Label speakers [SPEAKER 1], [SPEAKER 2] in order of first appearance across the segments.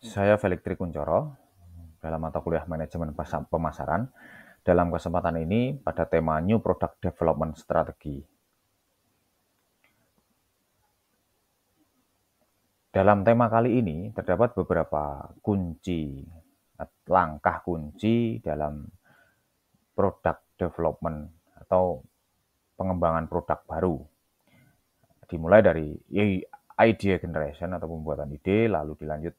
[SPEAKER 1] Saya Felix Trikuncoro dalam mata kuliah Manajemen Pemasaran. Dalam kesempatan ini pada tema New Product Development Strategy. Dalam tema kali ini terdapat beberapa langkah kunci dalam product development atau pengembangan produk baru. Dimulai dari idea generation atau pembuatan ide, lalu dilanjut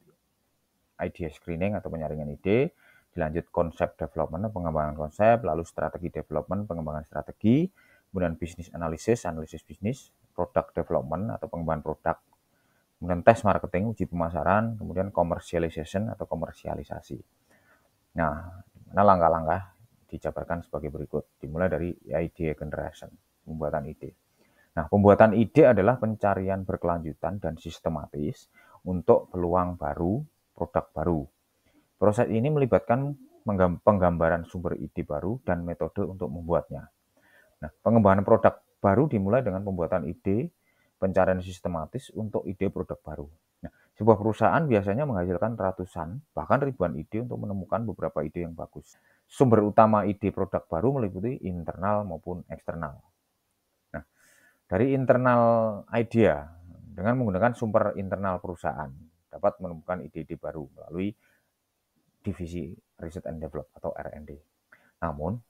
[SPEAKER 1] idea screening atau penyaringan ide, dilanjut konsep development, pengembangan konsep, lalu strategi development, pengembangan strategi, kemudian bisnis analisis bisnis, product development atau pengembangan produk, kemudian tes marketing, uji pemasaran, kemudian commercialization atau komersialisasi. Nah, mana langkah-langkah dijabarkan sebagai berikut. Dimulai dari idea generation, pembuatan ide. Nah, pembuatan ide adalah pencarian berkelanjutan dan sistematis untuk peluang baru, produk baru. Proses ini melibatkan penggambaran sumber ide baru dan metode untuk membuatnya. Nah, pengembangan produk baru dimulai dengan pembuatan ide, pencarian sistematis untuk ide produk baru. Nah, sebuah perusahaan biasanya menghasilkan ratusan, bahkan ribuan ide untuk menemukan beberapa ide yang bagus. Sumber utama ide produk baru meliputi internal maupun eksternal. Nah, dari internal idea, dengan menggunakan sumber internal perusahaan, dapat menemukan ide-ide baru melalui divisi Research and Develop atau R&D. Namun,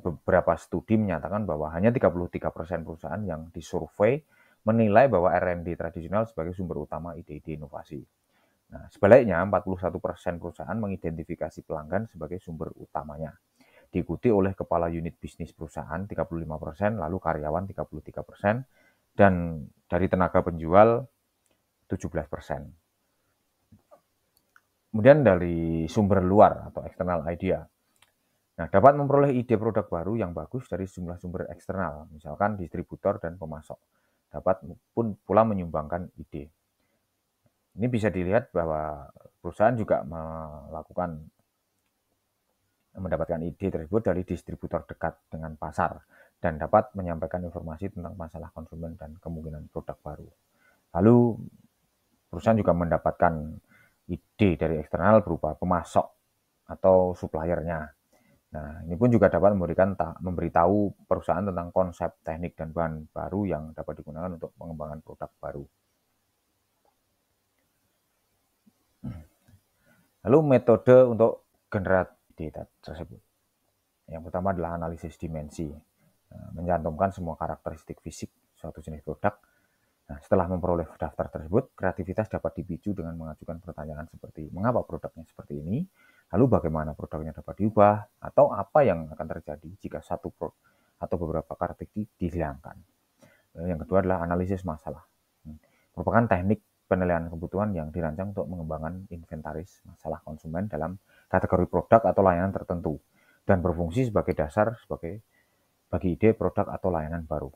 [SPEAKER 1] beberapa studi menyatakan bahwa hanya 33% perusahaan yang disurvei menilai bahwa R&D tradisional sebagai sumber utama ide-ide inovasi. Nah, sebaliknya, 41% perusahaan mengidentifikasi pelanggan sebagai sumber utamanya. Diikuti oleh kepala unit bisnis perusahaan 35%, lalu karyawan 33%, dan dari tenaga penjual 17%. Kemudian dari sumber luar atau external idea. Nah, dapat memperoleh ide produk baru yang bagus dari sejumlah sumber eksternal, misalkan distributor dan pemasok. Dapat pun pula menyumbangkan ide. Ini bisa dilihat bahwa perusahaan juga mendapatkan ide tersebut dari distributor dekat dengan pasar dan dapat menyampaikan informasi tentang masalah konsumen dan kemungkinan produk baru. Lalu perusahaan juga mendapatkan ide dari eksternal berupa pemasok atau suppliernya. Nah, ini pun juga dapat memberitahu perusahaan tentang konsep, teknik, dan bahan baru yang dapat digunakan untuk pengembangan produk baru. Lalu metode untuk generasi tersebut. Yang pertama adalah analisis dimensi, mencantumkan semua karakteristik fisik suatu jenis produk. Nah, setelah memperoleh daftar tersebut, kreativitas dapat dipicu dengan mengajukan pertanyaan seperti mengapa produknya seperti ini, lalu bagaimana produknya dapat diubah, atau apa yang akan terjadi jika satu produk atau beberapa karakteristik dihilangkan. Yang kedua adalah analisis masalah. Merupakan teknik penilaian kebutuhan yang dirancang untuk mengembangkan inventaris masalah konsumen dalam kategori produk atau layanan tertentu dan berfungsi sebagai dasar bagi ide produk atau layanan baru.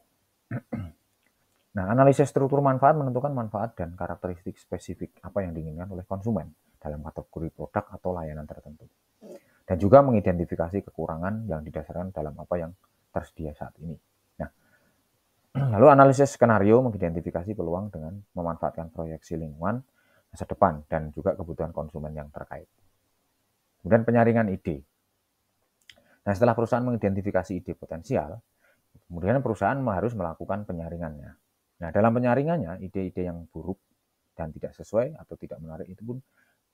[SPEAKER 1] Nah, analisis struktur manfaat menentukan manfaat dan karakteristik spesifik apa yang diinginkan oleh konsumen dalam kategori produk atau layanan tertentu. Dan juga mengidentifikasi kekurangan yang didasarkan dalam apa yang tersedia saat ini. Nah, lalu analisis skenario mengidentifikasi peluang dengan memanfaatkan proyeksi lingkungan masa depan dan juga kebutuhan konsumen yang terkait. Kemudian penyaringan ide. Nah, setelah perusahaan mengidentifikasi ide potensial, kemudian perusahaan harus melakukan penyaringannya. Nah, dalam penyaringannya, ide-ide yang buruk dan tidak sesuai atau tidak menarik itu pun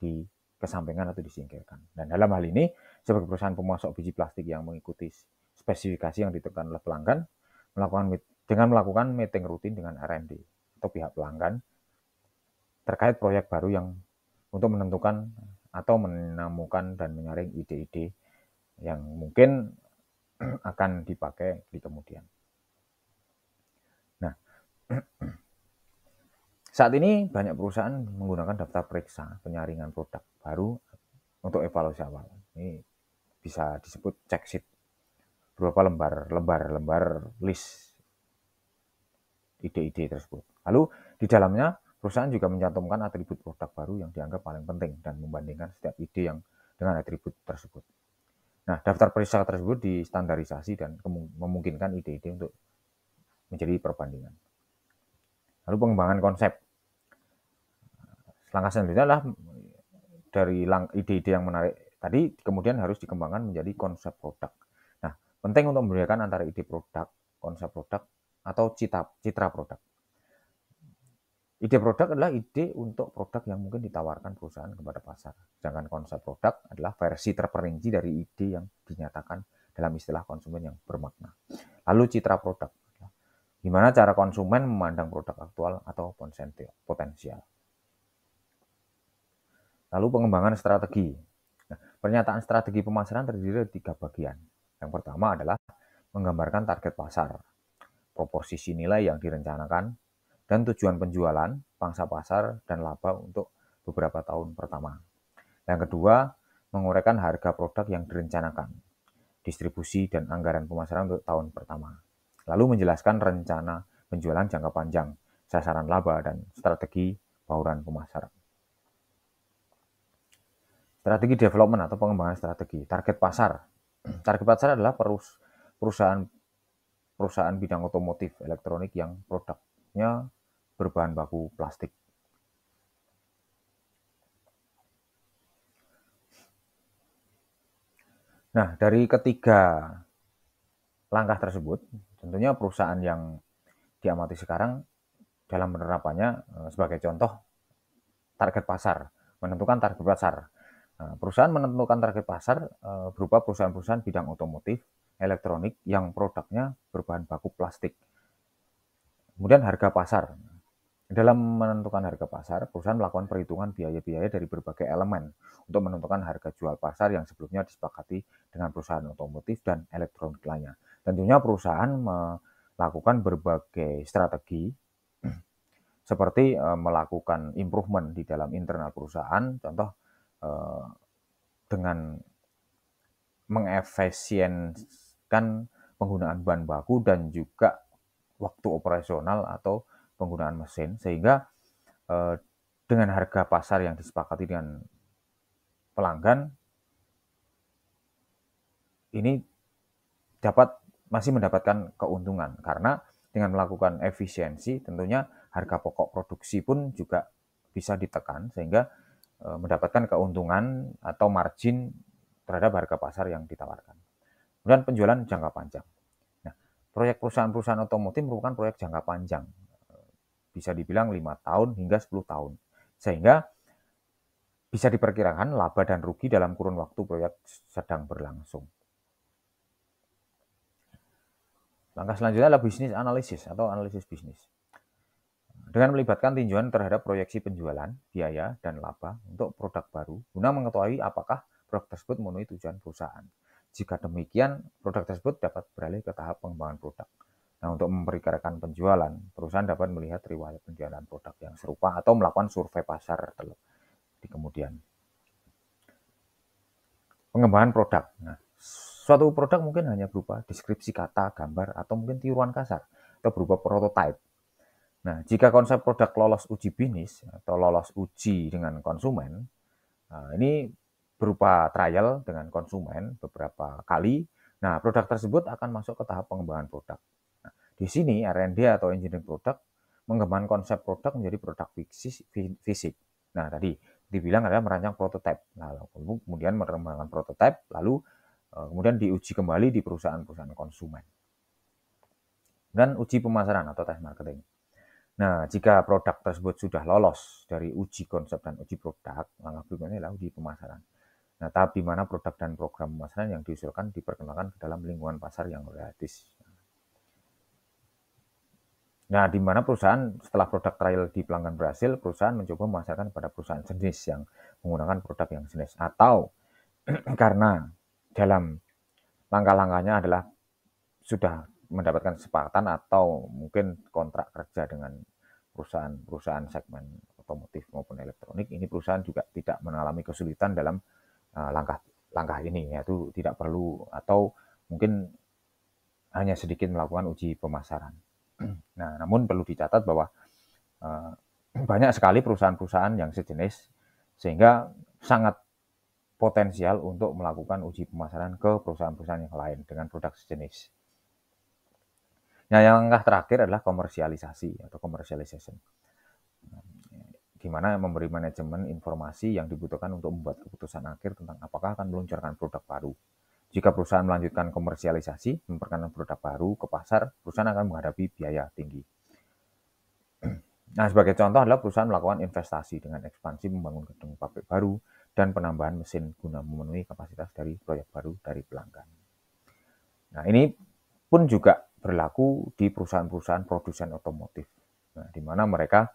[SPEAKER 1] dikesampingkan atau disingkirkan. Dan dalam hal ini, sebagai perusahaan pemasok biji plastik yang mengikuti spesifikasi yang ditentukan oleh pelanggan, melakukan meeting rutin dengan R&D atau pihak pelanggan terkait proyek baru yang untuk menentukan atau menemukan dan menyaring ide-ide yang mungkin akan dipakai di kemudian. Nah, saat ini banyak perusahaan menggunakan daftar periksa penyaringan produk baru untuk evaluasi awal. Ini bisa disebut check sheet, beberapa lembar list ide-ide tersebut. Lalu di dalamnya perusahaan juga mencantumkan atribut produk baru yang dianggap paling penting dan membandingkan setiap ide yang dengan atribut tersebut. Nah, daftar periksa tersebut distandarisasi dan memungkinkan ide-ide untuk menjadi perbandingan. Lalu pengembangan konsep. Langkah selanjutnya adalah dari ide-ide yang menarik tadi kemudian harus dikembangkan menjadi konsep produk. Nah, penting untuk membedakan antara ide produk, konsep produk, atau citra produk. Ide produk adalah ide untuk produk yang mungkin ditawarkan perusahaan kepada pasar. Sedangkan konsep produk adalah versi terperinci dari ide yang dinyatakan dalam istilah konsumen yang bermakna. Lalu citra produk. Gimana cara konsumen memandang produk aktual atau potensial. Lalu pengembangan strategi. Nah, pernyataan strategi pemasaran terdiri dari 3 bagian. Yang pertama adalah menggambarkan target pasar, proporsi nilai yang direncanakan, dan tujuan penjualan, pangsa pasar, dan laba untuk beberapa tahun pertama. Yang kedua, menguraikan harga produk yang direncanakan, distribusi dan anggaran pemasaran untuk tahun pertama. Lalu menjelaskan rencana penjualan jangka panjang, sasaran laba, dan strategi bauran pemasaran. Strategi development atau pengembangan strategi. Target pasar. Target pasar adalah perusahaan bidang otomotif elektronik yang produknya berbahan baku plastik. Nah, dari ketiga langkah tersebut, tentunya perusahaan yang diamati sekarang dalam penerapannya sebagai contoh target pasar, menentukan target pasar. Perusahaan menentukan target pasar berupa perusahaan-perusahaan bidang otomotif, elektronik yang produknya berbahan baku plastik. Kemudian harga pasar. Dalam menentukan harga pasar, perusahaan melakukan perhitungan biaya-biaya dari berbagai elemen untuk menentukan harga jual pasar yang sebelumnya disepakati dengan perusahaan otomotif dan elektronik lainnya. Tentunya perusahaan melakukan berbagai strategi seperti melakukan improvement di dalam internal perusahaan, contoh dengan mengefisienkan penggunaan bahan baku dan juga waktu operasional atau penggunaan mesin, sehingga dengan harga pasar yang disepakati dengan pelanggan ini masih mendapatkan keuntungan, karena dengan melakukan efisiensi tentunya harga pokok produksi pun juga bisa ditekan sehingga mendapatkan keuntungan atau margin terhadap harga pasar yang ditawarkan. Kemudian penjualan jangka panjang. Nah, proyek perusahaan-perusahaan otomotif merupakan proyek jangka panjang, bisa dibilang 5 tahun hingga 10 tahun, sehingga bisa diperkirakan laba dan rugi dalam kurun waktu proyek sedang berlangsung. Langkah selanjutnya adalah bisnis analisis atau analisis bisnis. Dengan melibatkan tinjauan terhadap proyeksi penjualan, biaya, dan laba untuk produk baru, guna mengetahui apakah produk tersebut memenuhi tujuan perusahaan. Jika demikian, produk tersebut dapat beralih ke tahap pengembangan produk. Nah, untuk memperkirakan penjualan, perusahaan dapat melihat riwayat penjualan produk yang serupa atau melakukan survei pasar di kemudian. Pengembangan produk. Nah, suatu produk mungkin hanya berupa deskripsi kata, gambar, atau mungkin tiruan kasar, atau berupa prototype. Nah, jika konsep produk lolos uji bisnis atau lolos uji dengan konsumen, ini berupa trial dengan konsumen beberapa kali. Nah, produk tersebut akan masuk ke tahap pengembangan produk. Nah, di sini R&D atau engineering produk mengembangkan konsep produk menjadi produk fisik. Nah, tadi dibilang adalah merancang prototipe. Nah, kemudian mengembangkan prototipe, lalu kemudian diuji kembali di perusahaan-perusahaan konsumen. Dan uji pemasaran atau test marketing. Nah, jika produk tersebut sudah lolos dari uji konsep dan uji produk, langkah berikutnya adalah uji pemasaran. Nah, tahap di mana produk dan program pemasaran yang diusulkan diperkenalkan ke dalam lingkungan pasar yang realistis. Nah, di mana perusahaan setelah produk trial di pelanggan berhasil, perusahaan mencoba memasarkan pada perusahaan jenis yang menggunakan produk yang jenis. Atau karena dalam langkah-langkahnya adalah sudah mendapatkan kesepakatan atau mungkin kontrak kerja dengan perusahaan segmen otomotif maupun elektronik, ini perusahaan juga tidak mengalami kesulitan dalam langkah ini, yaitu tidak perlu atau mungkin hanya sedikit melakukan uji pemasaran. Nah, namun perlu dicatat bahwa banyak sekali perusahaan-perusahaan yang sejenis sehingga sangat potensial untuk melakukan uji pemasaran ke perusahaan-perusahaan yang lain dengan produk sejenis. Nah, yang langkah terakhir adalah komersialisasi atau commercialization. gimana memberi manajemen informasi yang dibutuhkan untuk membuat keputusan akhir tentang apakah akan meluncurkan produk baru. Jika perusahaan melanjutkan komersialisasi, memperkenalkan produk baru ke pasar, perusahaan akan menghadapi biaya tinggi. Nah, sebagai contoh adalah perusahaan melakukan investasi dengan ekspansi membangun gedung pabrik baru dan penambahan mesin guna memenuhi kapasitas dari proyek baru dari pelanggan. Nah, ini pun juga berlaku di perusahaan-perusahaan produsen otomotif. Nah, di mana mereka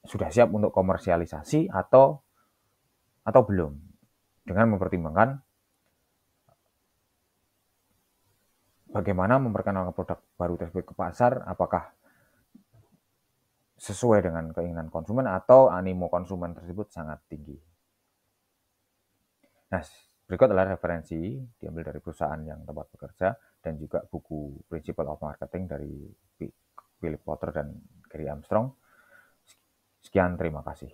[SPEAKER 1] sudah siap untuk komersialisasi atau belum, dengan mempertimbangkan bagaimana memperkenalkan produk baru tersebut ke pasar, apakah sesuai dengan keinginan konsumen atau animo konsumen tersebut sangat tinggi. Nah, berikut adalah referensi diambil dari perusahaan yang tempat bekerja dan juga buku Principle of Marketing dari Philip Kotler dan Gary Armstrong. Sekian, terima kasih.